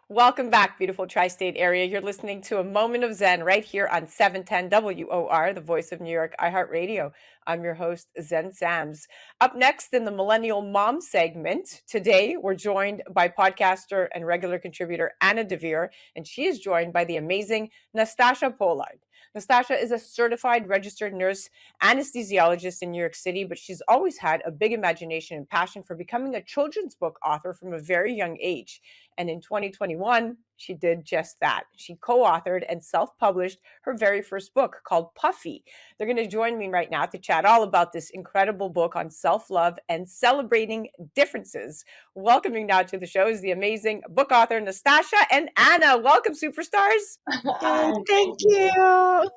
Welcome back, beautiful tri-state area. You're listening to A Moment of Zen right here on 710 WOR, the voice of New York, iHeartRadio. I'm your host, Zen Sams. Up next in the Millennial Mom segment, today we're joined by podcaster and regular contributor Anna Devere, and she is joined by the amazing Nastasha Pollard. Nastasha is a certified registered nurse anesthesiologist in New York City, but she's always had a big imagination and passion for becoming a children's book author from a very young age. And in 2021, she did just that. She co-authored and self-published her very first book called Puffy. They're going to join me right now to chat all about this incredible book on self-love and celebrating differences. Welcoming now to the show is the amazing book author Nastasha and Anna. Welcome, superstars. Thank you.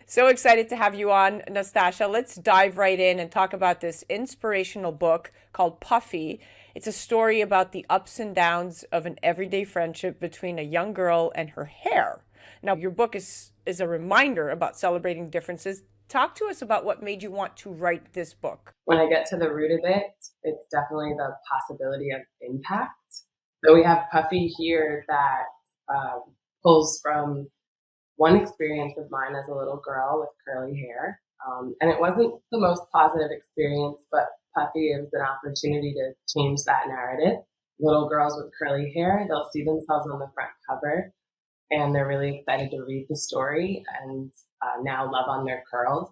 So excited to have you on, Nastasha. Let's dive right in and talk about this inspirational book called Puffy. It's a story about the ups and downs of an everyday friendship between a young girl and her hair. Now, your book is a reminder about celebrating differences. Talk to us about what made you want to write this book. When I get to the root of it, it's definitely the possibility of impact. So we have Puffy here that pulls from one experience of mine as a little girl with curly hair. And it wasn't the most positive experience, but Puffy is an opportunity to change that narrative. Little girls with curly hair, they'll see themselves on the front cover and they're really excited to read the story and now love on their curls.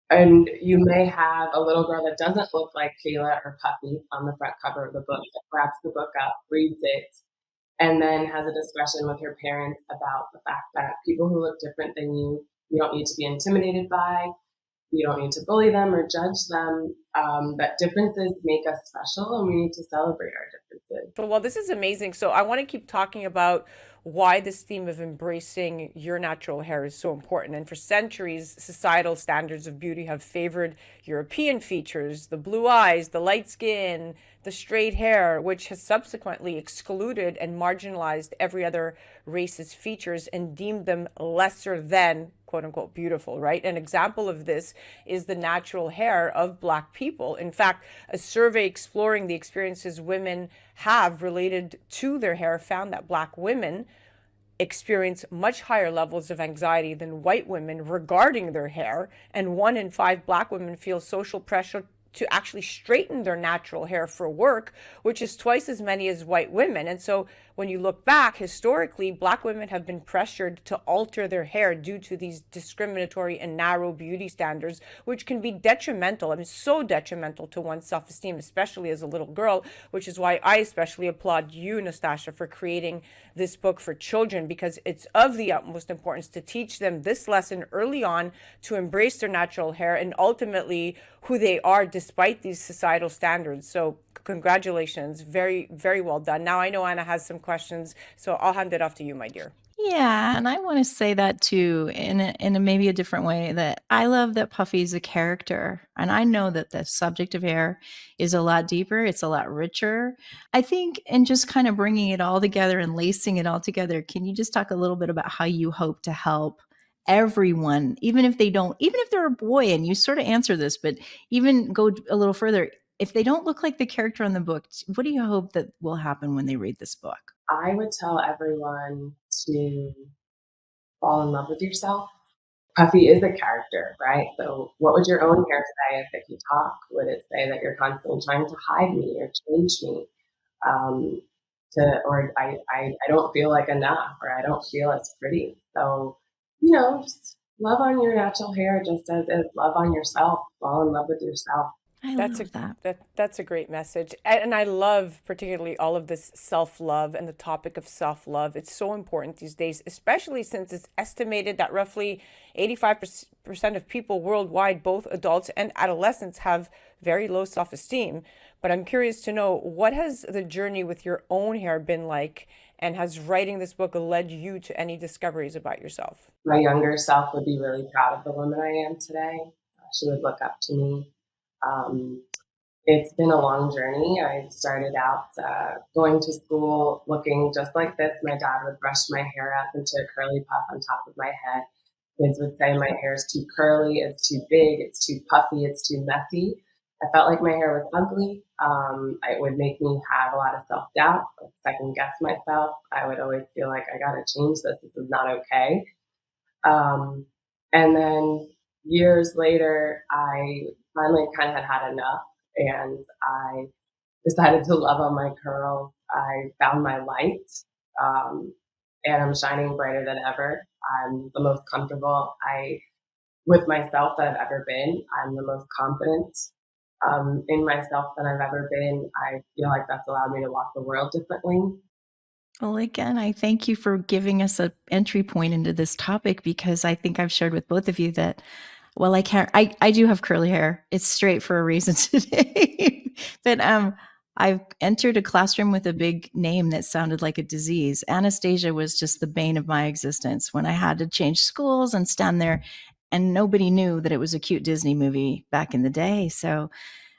And you may have a little girl that doesn't look like Kayla or Puffy on the front cover of the book that grabs the book up, reads it, and then has a discussion with her parents about the fact that people who look different than you don't need to be intimidated by, you don't need to bully them or judge them, that differences make us special and we need to celebrate our differences. Well, this is amazing. So I want to keep talking about why this theme of embracing your natural hair is so important. And for centuries, societal standards of beauty have favored European features, the blue eyes, the light skin, the straight hair, which has subsequently excluded and marginalized every other race's features and deemed them lesser than quote unquote beautiful, right? An example of this is the natural hair of Black people. In fact, a survey exploring the experiences women have related to their hair found that Black women experience much higher levels of anxiety than white women regarding their hair, and 1 in 5 Black women feel social pressure to actually straighten their natural hair for work, which is twice as many as white women. And so when you look back historically, Black women have been pressured to alter their hair due to these discriminatory and narrow beauty standards, which can be detrimental. I mean, so detrimental to one's self-esteem, especially as a little girl, which is why I especially applaud you, Nastasha, for creating this book for children, because it's of the utmost importance to teach them this lesson early on, to embrace their natural hair and ultimately who they are despite these societal standards. So congratulations. Very, very well done. Now I know Anna has some questions, so I'll hand it off to you, my dear. Yeah, and I want to say that too in a maybe a different way, that I love that Puffy's a character, and I know that the subject of hair is a lot deeper, it's a lot richer. I think, and just kind of bringing it all together and lacing it all together, can you just talk a little bit about how you hope to help everyone, even if they're a boy, and you sort of answer this, but even go a little further, if they don't look like the character in the book, what do you hope that will happen when they read this book? I would tell everyone to fall in love with yourself. Puffy is a character, right? So what would your own hair say if it could talk? Would it say that you're constantly trying to hide me or change me? Or I don't feel like enough, or I don't feel as pretty. So, just love on your natural hair just as is. Love on yourself. Fall in love with yourself. That's a great message. And I love particularly all of this self-love and the topic of self-love. It's so important these days, especially since it's estimated that roughly 85% of people worldwide, both adults and adolescents, have very low self-esteem. But I'm curious to know, what has the journey with your own hair been like? And has writing this book led you to any discoveries about yourself? My younger self would be really proud of the woman I am today. She would look up to me. It's been a long journey. I started out going to school looking just like this. My dad would brush my hair up into a curly puff on top of my head. Kids would say my hair is too curly, it's too big, it's too puffy, it's too messy. I felt like my hair was ugly. It would make me have a lot of self-doubt, second guess myself. I would always feel like I gotta change this. This is not okay. And then years later, I finally kind of had enough, and I decided to love on my curls. I found my light, um, and I'm shining brighter than ever. I'm the most comfortable with myself that I've ever been. I'm the most confident in myself than I've ever been. I feel like that's allowed me to walk the world differently. Well, again, I thank you for giving us an entry point into this topic because I think I've shared with both of you that, well, I do have curly hair. It's straight for a reason today. But I've entered a classroom with a big name that sounded like a disease. Anastasia was just the bane of my existence when I had to change schools and stand there, and nobody knew that it was a cute Disney movie back in the day. So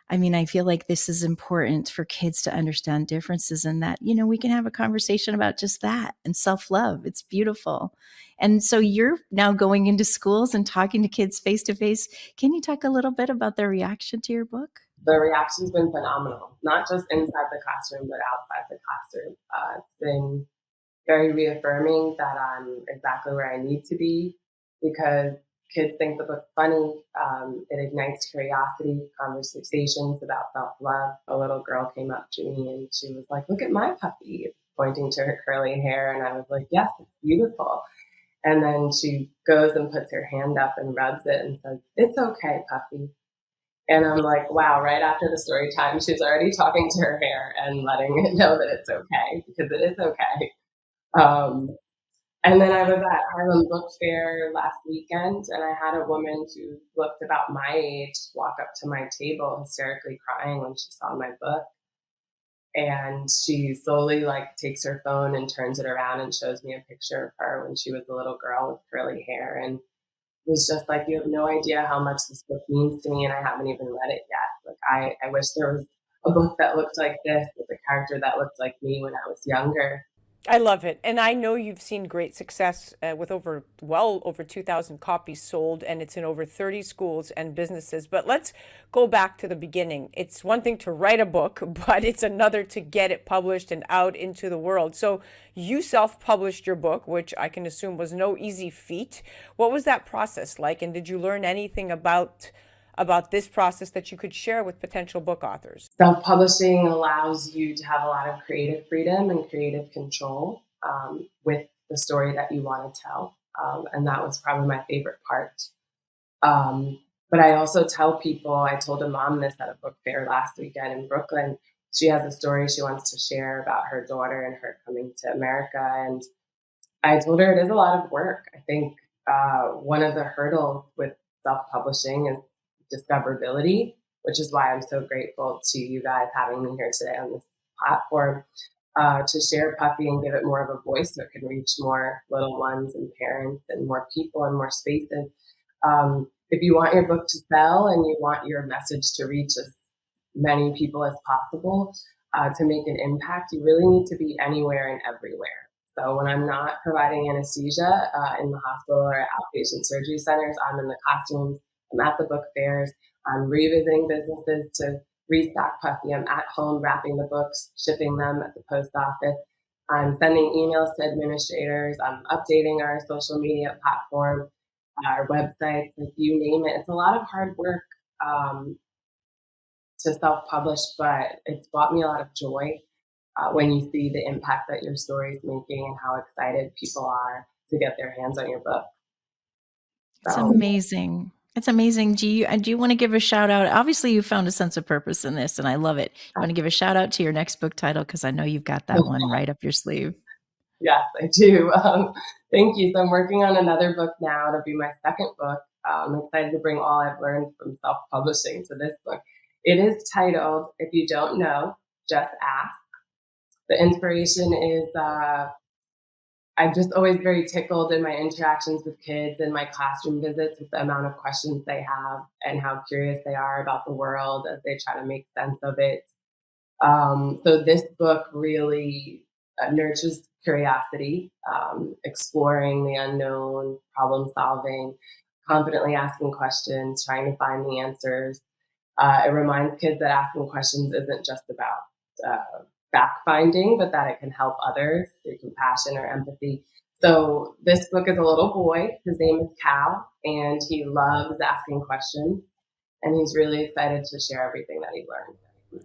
I mean, I feel like this is important for kids to understand differences and that, we can have a conversation about just that and self-love. It's beautiful. And so you're now going into schools and talking to kids face to face. Can you talk a little bit about their reaction to your book? The reaction's been phenomenal, not just inside the classroom, but outside the classroom. It's been very reaffirming that I'm exactly where I need to be because kids think the book's funny. It ignites curiosity, conversations about self-love. A little girl came up to me and she was like, "Look at my puppy," pointing to her curly hair. And I was like, "Yes, it's beautiful." And then she goes and puts her hand up and rubs it and says, "It's okay, Puffy." And I'm like, wow, right after the story time, she's already talking to her hair and letting it know that it's okay, because it is okay. And then I was at Harlem Book Fair last weekend, and I had a woman who looked about my age walk up to my table hysterically crying when she saw my book. And she slowly takes her phone and turns it around and shows me a picture of her when she was a little girl with curly hair. And it was just like, you have no idea how much this book means to me, and I haven't even read it yet. I wish there was a book that looked like this with a character that looked like me when I was younger. I love it. And I know you've seen great success with over 2,000 copies sold, and it's in over 30 schools and businesses. But let's go back to the beginning. It's one thing to write a book, but it's another to get it published and out into the world. So you self-published your book, which I can assume was no easy feat. What was that process like? And did you learn anything about this process that you could share with potential book authors? Self-publishing allows you to have a lot of creative freedom and creative control with the story that you want to tell. And that was probably my favorite part. But I also tell people, I told a mom this at a book fair last weekend in Brooklyn. She has a story she wants to share about her daughter and her coming to America. And I told her it is a lot of work. I think one of the hurdles with self-publishing is discoverability, which is why I'm so grateful to you guys having me here today on this platform to share Puffy and give it more of a voice so it can reach more little ones and parents and more people and more spaces. If you want your book to sell and you want your message to reach as many people as possible to make an impact, you really need to be anywhere and everywhere. So when I'm not providing anesthesia in the hospital or at outpatient surgery centers, I'm in the classrooms, I'm at the book fairs, I'm revisiting businesses to restock Puffy, I'm at home wrapping the books, shipping them at the post office, I'm sending emails to administrators, I'm updating our social media platform, our websites, you name it. It's a lot of hard work to self-publish, but it's brought me a lot of joy when you see the impact that your story is making and how excited people are to get their hands on your book. It's amazing. It's amazing. Do you want to give a shout out? Obviously, you found a sense of purpose in this, and I love it. You want to give a shout out to your next book title? Because I know you've got that one right up your sleeve. Yes, I do. Thank you. So I'm working on another book now. It'll be my second book. I'm excited to bring all I've learned from self-publishing to this book. It is titled, If You Don't Know, Just Ask. The inspiration is I'm just always very tickled in my interactions with kids and my classroom visits with the amount of questions they have and how curious they are about the world as they try to make sense of it. So this book really nurtures curiosity, exploring the unknown, problem solving, confidently asking questions, trying to find the answers. It reminds kids that asking questions isn't just about fact finding, but that it can help others through compassion or empathy. So this book is a little boy. His name is Cal, and he loves asking questions, and he's really excited to share everything that he learned.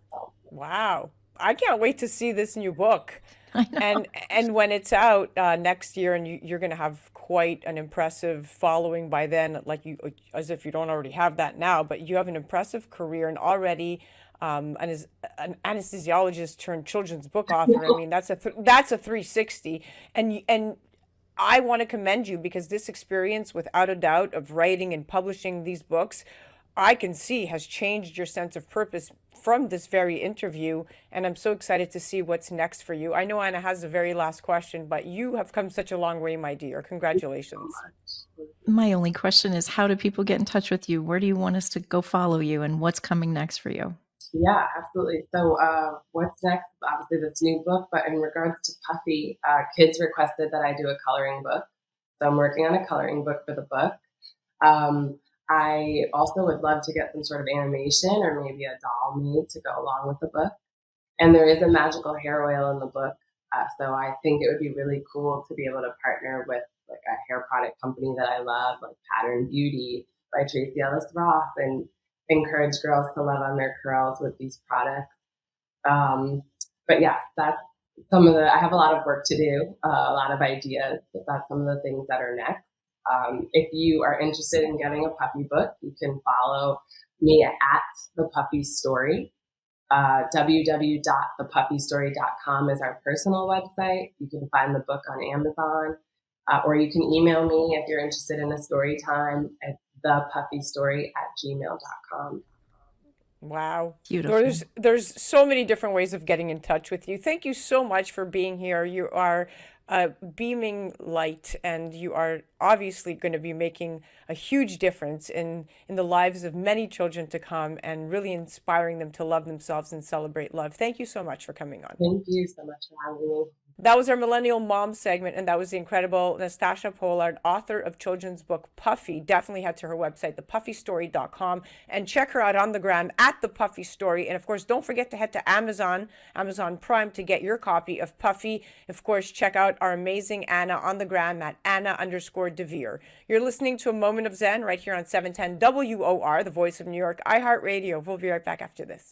So, Wow. I can't wait to see this new book. I know. And when it's out next year, and you're going to have quite an impressive following by then, like you, as if you don't already have that now, but you have an impressive career and already an anesthesiologist turned children's book author. I mean, that's a 360, and I want to commend you because this experience, without a doubt, of writing and publishing these books, I can see has changed your sense of purpose from this very interview. And I'm so excited to see what's next for you. I know Anna has the very last question, but you have come such a long way, my dear. Congratulations. My only question is, how do people get in touch with you? Where do you want us to go follow you, and what's coming next for you? yeah, absolutely. So what's next? Obviously, this new book, but in regards to Puffy, kids requested that I do a coloring book. So I'm working on a coloring book for the book. I also would love to get some sort of animation or maybe a doll made to go along with the book. And there is a magical hair oil in the book. So I think it would be really cool to be able to partner with like a hair product company that I love, like Pattern Beauty by Tracy Ellis Ross, and encourage girls to love on their curls with these products. But yes, that's some of I have a lot of work to do, a lot of ideas, but that's some of the things that are next. If you are interested in getting a puppy book, you can follow me at The Puffy Story. www.thepuffystory.com is our personal website. You can find the book on Amazon, or you can email me if you're interested in a story time at thepuffystory@gmail.com. Wow. Beautiful. There's so many different ways of getting in touch with you. Thank you so much for being here. You are beaming light, and you are obviously going to be making a huge difference in the lives of many children to come, and really inspiring them to love themselves and celebrate love. Thank you so much for coming on. Thank you so much for having me. That was our Millennial Mom segment, and that was the incredible Nastasha Pollard, author of children's book Puffy. Definitely head to her website, thepuffystory.com, and check her out on the gram at The Puffy Story. And of course, don't forget to head to Amazon Prime to get your copy of Puffy. Of course, check out our amazing Anna on the gram at Anna_Devere. You're listening to A Moment of Zen right here on 710 WOR, the voice of New York, iHeartRadio. We'll be right back after this.